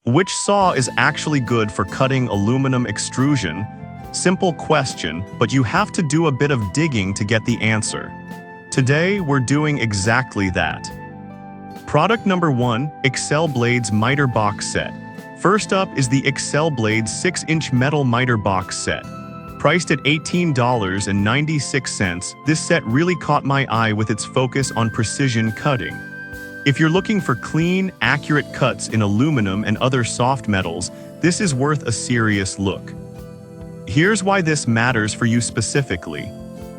Which saw is actually good for cutting aluminum extrusion? Simple question, but you have to do a bit of digging to get the answer. Today, we're doing exactly that. Product number 1, Excel Blades Miter Box Set. First up is the Excel Blades 6-inch metal miter box set. Priced at $18.96, this set really caught my eye with its focus on precision cutting. If you're looking for clean, accurate cuts in aluminum and other soft metals, this is worth a serious look. Here's why this matters for you specifically.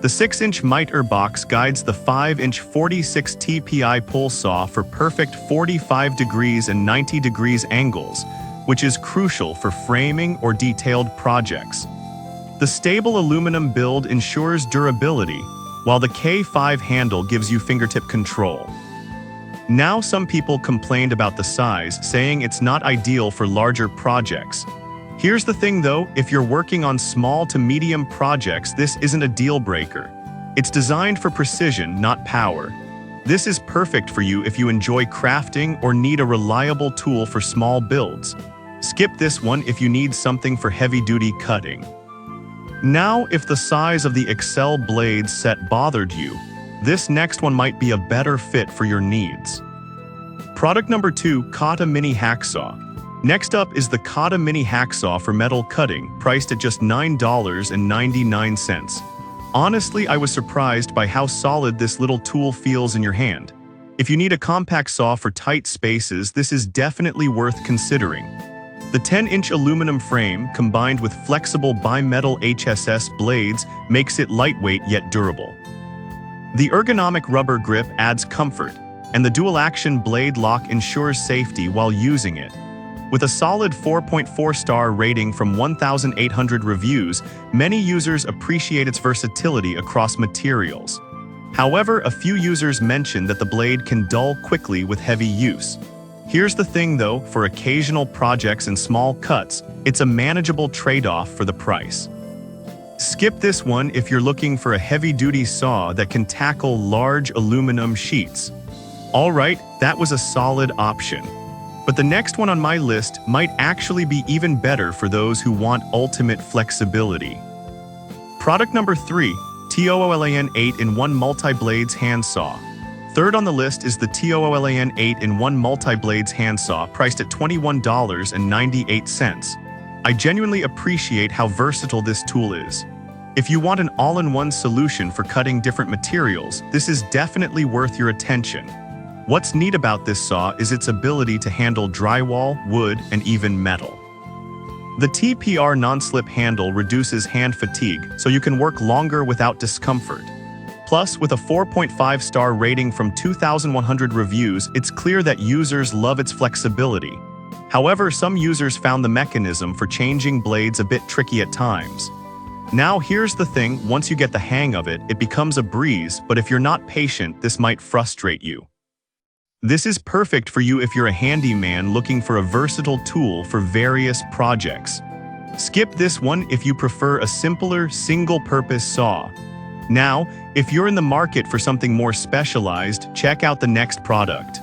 The 6-inch miter box guides the 5-inch 46 TPI pull saw for perfect 45 degrees and 90 degrees angles, which is crucial for framing or detailed projects. The stable aluminum build ensures durability, while the K5 handle gives you fingertip control. Now some people complained about the size, saying it's not ideal for larger projects. Here's the thing though, if you're working on small to medium projects, this isn't a deal breaker. It's designed for precision, not power. This is perfect for you if you enjoy crafting or need a reliable tool for small builds. Skip this one if you need something for heavy-duty cutting. Now, if the size of the Excel Blades set bothered you, this next one might be a better fit for your needs. Product number 2, Kata Mini Hacksaw. Next up is the Kata Mini Hacksaw for metal cutting, priced at just $9.99. Honestly, I was surprised by how solid this little tool feels in your hand. If you need a compact saw for tight spaces, this is definitely worth considering. The 10-inch aluminum frame, combined with flexible bimetal HSS blades, makes it lightweight yet durable. The ergonomic rubber grip adds comfort, and the dual-action blade lock ensures safety while using it. With a solid 4.4-star rating from 1,800 reviews, many users appreciate its versatility across materials. However, a few users mention that the blade can dull quickly with heavy use. Here's the thing though, for occasional projects and small cuts, it's a manageable trade-off for the price. Skip this one if you're looking for a heavy-duty saw that can tackle large aluminum sheets. Alright, that was a solid option. But the next one on my list might actually be even better for those who want ultimate flexibility. Product number 3, TOOLAN 8-in-1 Multi-Blades Handsaw. Third on the list is the TOOLAN 8-in-1 Multi-Blades Handsaw, priced at $21.98. I genuinely appreciate how versatile this tool is. If you want an all-in-one solution for cutting different materials, this is definitely worth your attention. What's neat about this saw is its ability to handle drywall, wood, and even metal. The TPR non-slip handle reduces hand fatigue, so you can work longer without discomfort. Plus, with a 4.5-star rating from 2,100 reviews, it's clear that users love its flexibility. However, some users found the mechanism for changing blades a bit tricky at times. Now here's the thing, once you get the hang of it, it becomes a breeze, but if you're not patient, this might frustrate you. This is perfect for you if you're a handyman looking for a versatile tool for various projects. Skip this one if you prefer a simpler, single-purpose saw. Now, if you're in the market for something more specialized, check out the next product.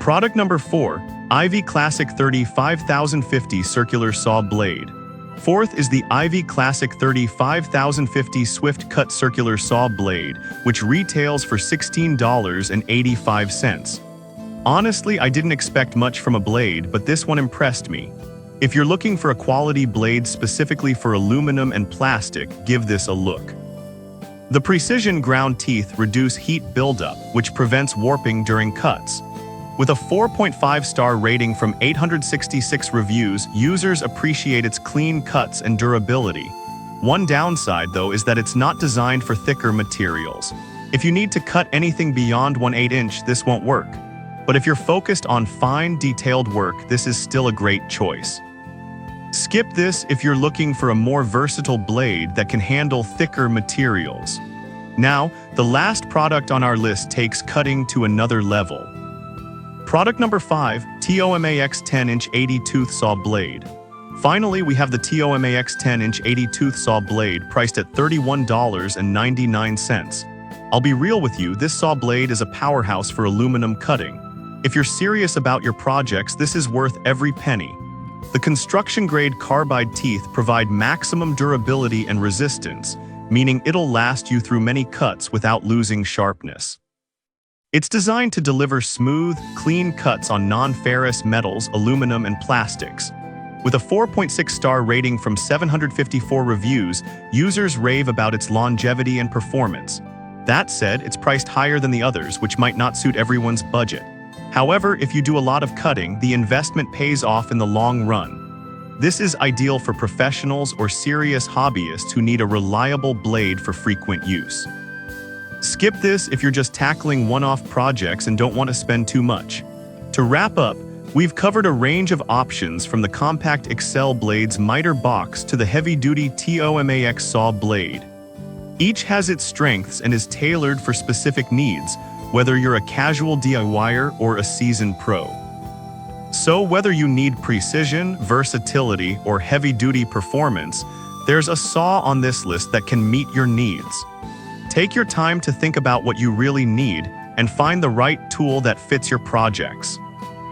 Product number 4, Ivy Classic 30 5050 Circular Saw Blade. Fourth is the Ivy Classic 30 5050 Swift Cut Circular Saw Blade, which retails for $16.85. Honestly, I didn't expect much from a blade, but this one impressed me. If you're looking for a quality blade specifically for aluminum and plastic, give this a look. The precision ground teeth reduce heat buildup, which prevents warping during cuts. With a 4.5-star rating from 866 reviews, users appreciate its clean cuts and durability. One downside, though, is that it's not designed for thicker materials. If you need to cut anything beyond 1/8 inch, this won't work. But if you're focused on fine, detailed work, this is still a great choice. Skip this if you're looking for a more versatile blade that can handle thicker materials. Now, the last product on our list takes cutting to another level. Product number 5, TOMAX 10-inch 80-tooth saw blade. Finally, we have the TOMAX 10-inch 80-tooth saw blade priced at $31.99. I'll be real with you, this saw blade is a powerhouse for aluminum cutting. If you're serious about your projects, this is worth every penny. The construction-grade carbide teeth provide maximum durability and resistance, meaning it'll last you through many cuts without losing sharpness. It's designed to deliver smooth, clean cuts on non-ferrous metals, aluminum, and plastics. With a 4.6-star rating from 754 reviews, users rave about its longevity and performance. That said, it's priced higher than the others, which might not suit everyone's budget. However, if you do a lot of cutting, the investment pays off in the long run. This is ideal for professionals or serious hobbyists who need a reliable blade for frequent use. Skip this if you're just tackling one-off projects and don't want to spend too much. To wrap up, we've covered a range of options from the compact Excel Blades miter box to the heavy-duty TOMAX saw blade. Each has its strengths and is tailored for specific needs, whether you're a casual DIYer or a seasoned pro. So whether you need precision, versatility, or heavy-duty performance, there's a saw on this list that can meet your needs. Take your time to think about what you really need and find the right tool that fits your projects.